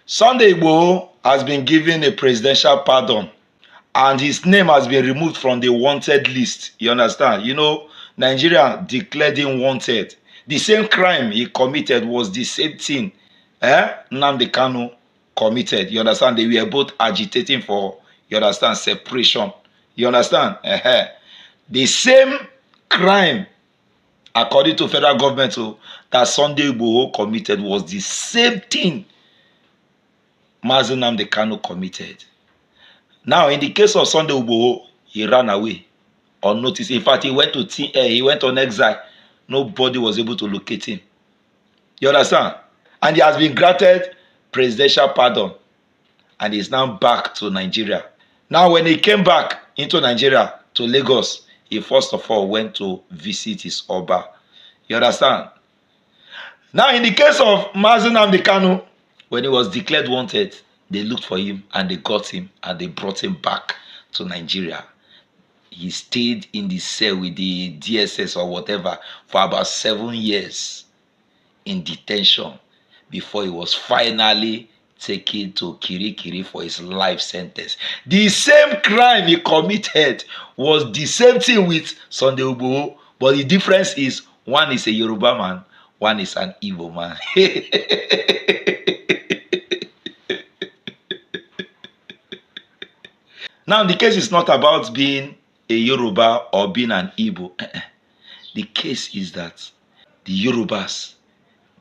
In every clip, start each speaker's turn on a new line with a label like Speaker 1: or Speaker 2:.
Speaker 1: Sunday Igboho has been given a presidential pardon and his name has been removed from the wanted list. You understand? You know, Nigeria declared him wanted. The same crime he committed was the same thing Nnamdi Kanu committed. You understand? They were both agitating for, you understand, separation. You understand? The same crime, according to federal government, that Sunday Igboho committed was the same thing Mazi Nnamdi Kanu committed. Now, in the case of Sunday Igboho, he ran away unnoticed. In fact, he went on exile. Nobody was able to locate him. You understand? And he has been granted presidential pardon. And he is now back to Nigeria. Now, when he came back into Nigeria, to Lagos, he first of all went to visit his Oba. You understand? Now, in the case of Mazi Nnamdi Kanu, when he was declared wanted, they looked for him and they got him and they brought him back to Nigeria. He stayed in the cell with the DSS or whatever for about 7 years in detention before he was finally taken to Kirikiri for his life sentence. The same crime he committed was the same thing with Sunday Igboho, but the difference is one is a Yoruba man, one is an Igbo man. Now, the case is not about being a Yoruba or being an Igbo. The case is that the Yorubas,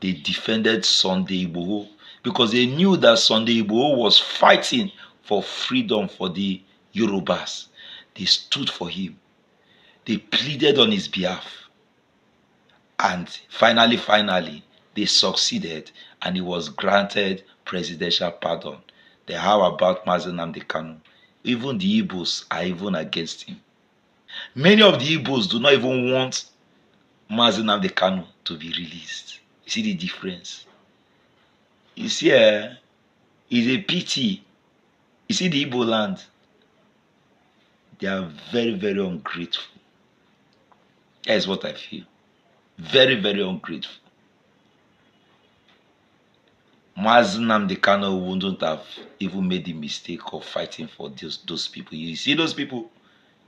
Speaker 1: they defended Sunday Igboho because they knew that Sunday Igboho was fighting for freedom for the Yorubas. They stood for him. They pleaded on his behalf. And finally, they succeeded and he was granted presidential pardon. Then how about Mazi Nnamdi Kanu? Even the Igbos are even against him. Many of the Igbos do not even want Mazi Nnamdi Kanu to be released. You see the difference? You see, it's a pity. You see the Igbo land, they are very, very ungrateful. That is what I feel. Very, very ungrateful. Mazi Nnamdi Kanu wouldn't have even made the mistake of fighting for those people. You see those people,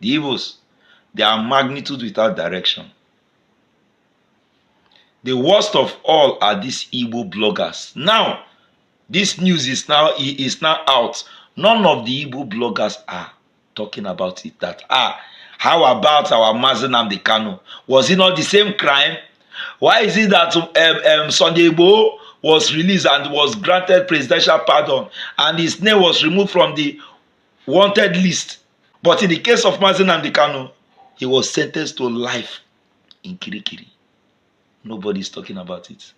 Speaker 1: the Igbos, they are magnitude without direction. The worst of all are these Igbo bloggers. Now, this news is now out. None of the Igbo bloggers are talking about it. How about our Mazi Nnamdi Kanu? Was it not the same crime? Why is it that Sunday Igboho was released and was granted presidential pardon and his name was removed from the wanted list? But in the case of Mazi Nnamdi Kanu, he was sentenced to life in Kirikiri. Nobody is talking about it.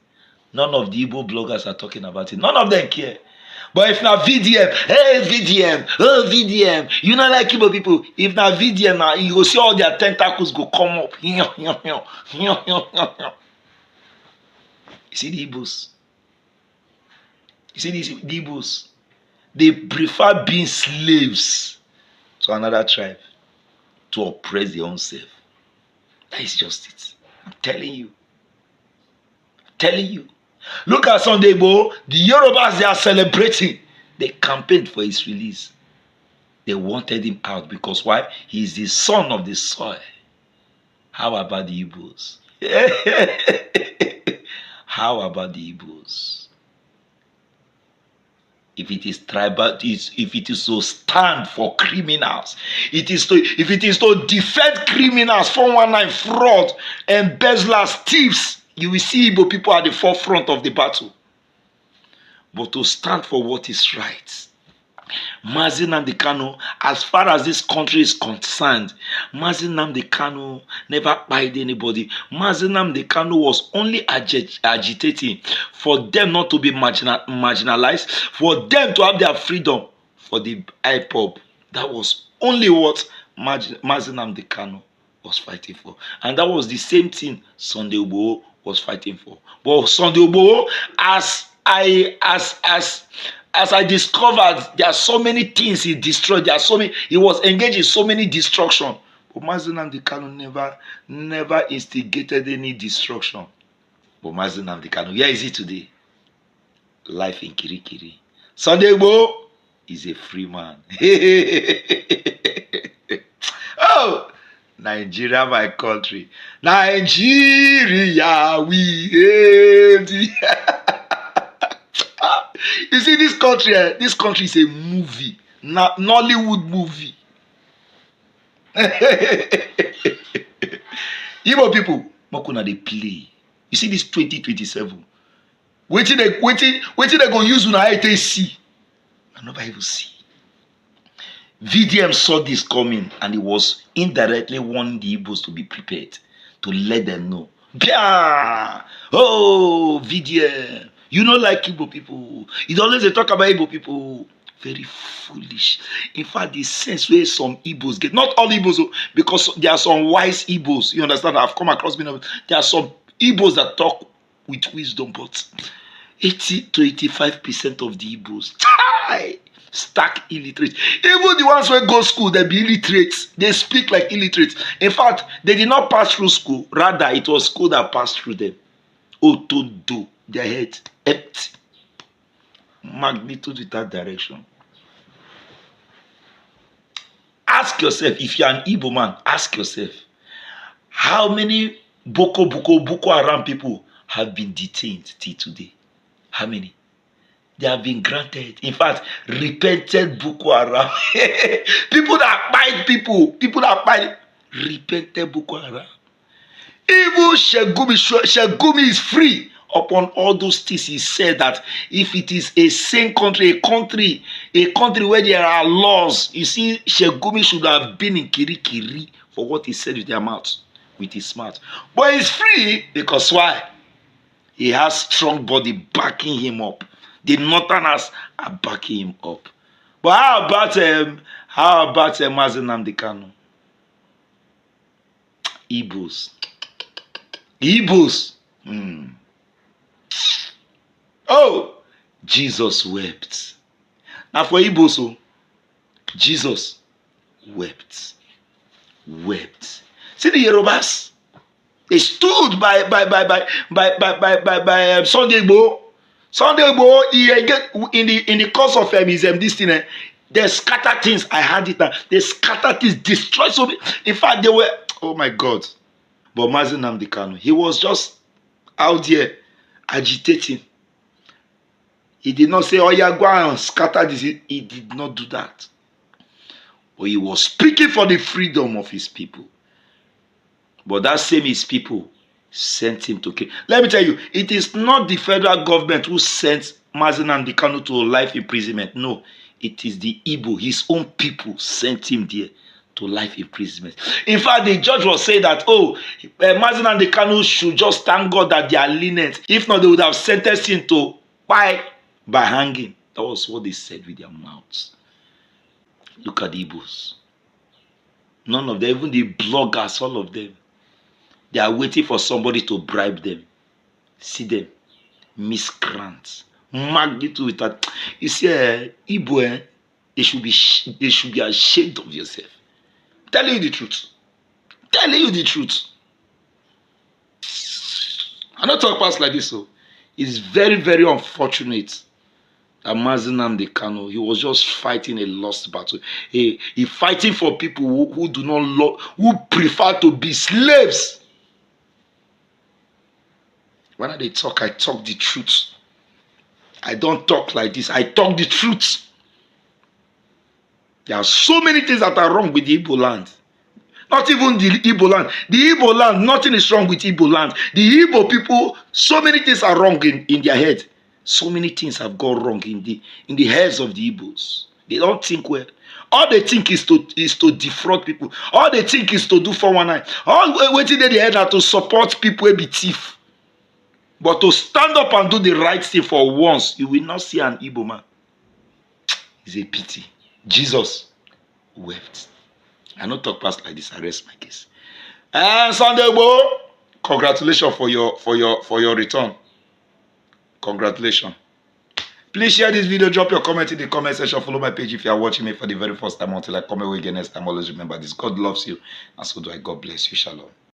Speaker 1: None of the Igbo bloggers are talking about it. None of them care. But if now VDM, hey VDM, oh VDM, you know like Igbo people, if now VDM now, you go see all their tentacles go come up. You see the Igbos? You see the Igbos? They prefer being slaves to another tribe to oppress their own self. That is just it. I'm telling you. Look at Sunday Igboho. The Yorubas, they are celebrating. They campaigned for his release. They wanted him out because why? He is the son of the soil. How about the Igbos? How about the Igbos? If it is tribal, if it is to stand for criminals, if it is to defend criminals, 419 fraud, embezzlers, thieves, you will see Igbo people at the forefront of the battle. But to stand for what is right. Mazi Nnamdi Kanu, as far as this country is concerned, Mazi Nnamdi Kanu never bite anybody. Mazi Nnamdi Kanu was only agitating for them not to be marginalized, for them to have their freedom, for the IPOB. That was only what Mazi Nnamdi Kanu was fighting for. And that was the same thing Sunday Igboho was fighting for. But Sunday Igboho, as I discovered, there are so many things he destroyed. He was engaged in so many destruction. But Mazi Nnamdi Kanu never instigated any destruction. But Mazi Nnamdi Kanu, where is he today? Life in Kirikiri, Sunday Igboho is a free man. Oh, Nigeria, my country. Nigeria, we hate thee. You see, this country is a movie, Nollywood movie. Igbo people, Mokuna they play. You see this 2027. Waiting they go use una eye take see. I never even see. VDM saw this coming and he was indirectly warning the Igbos to be prepared, to let them know. Yeah. Oh, VDM, you don't like Igbo people. You always they talk about Igbo people. Very foolish. In fact, the sense where some Igbos get, not all Igbos, because there are some wise Igbos. You understand? I've come across many of them. There are some Igbos that talk with wisdom, but 80 to 85% of the Igbos stark illiterate. Even the ones who go school, they be illiterates. They speak like illiterates. In fact, they did not pass through school. Rather, it was school that passed through them. Otodo, their head empty. Magnitude with that direction. Ask yourself, if you're an Igbo man, ask yourself, how many Boko Haram people have been detained till today? How many? They have been granted. In fact, repented Boko Haram. People that fight people that fight, repented Boko Haram. Even Shegumi is free upon all those things. He said that if it is a sane country, a country where there are laws, you see, Shegumi should have been in Kirikiri for what he said with their mouth, with his mouth. But he's free because why? He has strong body backing him up. The Northerners are backing him up. But how about Mazi Nnamdi Kanu? Igbos. Oh, Jesus wept. Now for Igbos, Jesus wept. See the Yorubas? They stood by Sunday Igboho. Sunday Igboho, in the course of this thing, they scatter things. I had it now. They scatter things, destroy so many. In fact, they were, oh my God. But Mazi Nnamdi Kanu, he was just out there agitating. He did not say, oh yeah, go and scatter this. He did not do that. But he was speaking for the freedom of his people. But that same his people sent him to kill. Let me tell you, it is not the federal government who sent Mazi Nnamdi Kanu to life imprisonment. No, it is the Igbo, his own people sent him there to life imprisonment. In fact, the judge was saying that, Mazi Nnamdi Kanu should just thank God that they are lenient. If not, they would have sentenced him to by hanging. That was what they said with their mouths. Look at the Igbos. None of them, even the bloggers, all of them, they are waiting for somebody to bribe them. See them, miscreants, magnitude with that. You see, Igbo, they should be ashamed of yourself. Telling you the truth. Telling you the truth. I don't talk past like this, so it's very, very unfortunate that Mazi Nnamdi Kanu, he was just fighting a lost battle. He fighting for people who do not love, who prefer to be slaves. When I talk the truth. I don't talk like this. I talk the truth. There are so many things that are wrong with the Igbo land. Not even the Igbo land. The Igbo land, nothing is wrong with Igbo land. The Igbo people, so many things are wrong in their head. So many things have gone wrong in the heads of the Igbos. They don't think well. All they think is to defraud people. All they think is to do 419. All waiting in the head are to support people who be thief. But to stand up and do the right thing for once, you will not see an Igbo man. It's a pity. Jesus wept. I don't talk past like this. I rest my case. And Sunday Igboho, congratulations for your return. Congratulations. Please share this video. Drop your comment in the comment section. Follow my page if you are watching me for the very first time. Until I come away again next time, always remember this. God loves you, and so do I. God bless you. Shalom.